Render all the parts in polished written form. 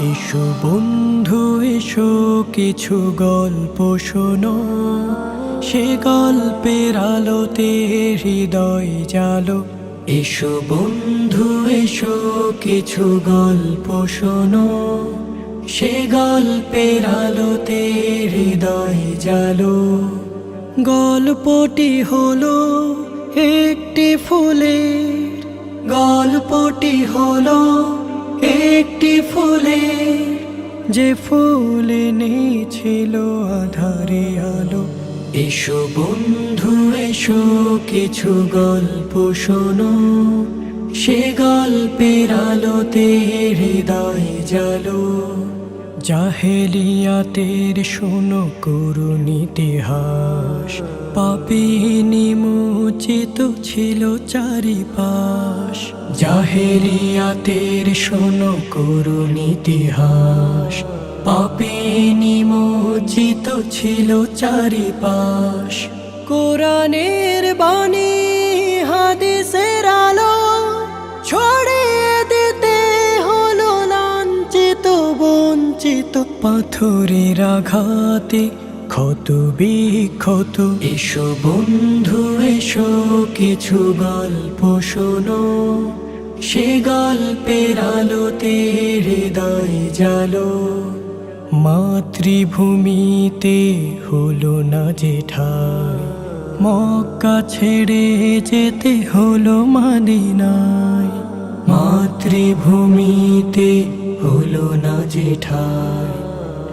এসো বন্ধু এসো কিছু গল্প শোনো, সে গল্পের আলোতে হৃদয় জালো। এসো বন্ধু এসো কিছু গল্প শোনো, সে গল্পের আলোতে হৃদয় জালো। গল্পটি হলো একটি ফুলের, গল্পটি হলো একটি ফুলের, যে ফুল এনেছিল আধারে আলো। এসো বন্ধু এসো কিছু গল্প শোনো, সে গল্পের আলোতে হৃদয় জালো। জাহেলিয়াতের শোনো করুণ ইতিহাস, পাপে নিমজ্জিত ছিল চারিপাশ। জাহেলিয়াতের শোনো করুণ ইতিহাস, পাপে নিমজ্জিত ছিল চারিপাশ। কোরআনের বাণী হাদিসের আলো ছড়িয়ে দিতে হলো লাঞ্ছিত বঞ্চিত পাথরের আঘাতে ক্ষত বিক্ষত। এসো বন্ধু এসো কিছু গল্প শোনো, সে গল্পের আলোতে হৃদয় জালো। মাতৃভূমিতে হলো না যে ঠাই, মক্কা ছেড়ে যেতে হলো মদিনায়। মাতৃভূমিতে হলো না যে ঠাই,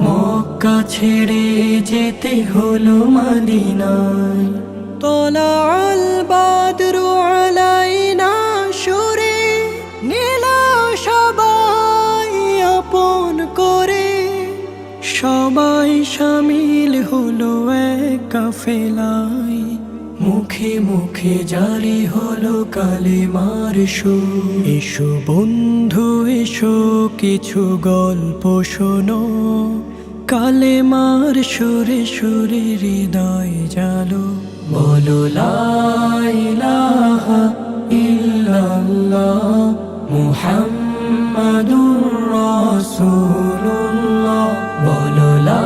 মক্কা ছেড়ে যেতে হলো মদিনায়। তলাআল বাদরু আলাইনা শুরে, নীল সবাই আপন করে। সবাই শামিল হলো এক কাফেলায়, মুখে মুখে জারি হলো কালেমার সুর। এসো বন্ধু এসো কিছু গল্প শোনো, কালেমার সুরে সুরে হৃদয় জালো। বলো লা ইলাহা ইল্লাল্লাহ মুহাম্মাদুর রাসূলুল্লাহ। বলো লা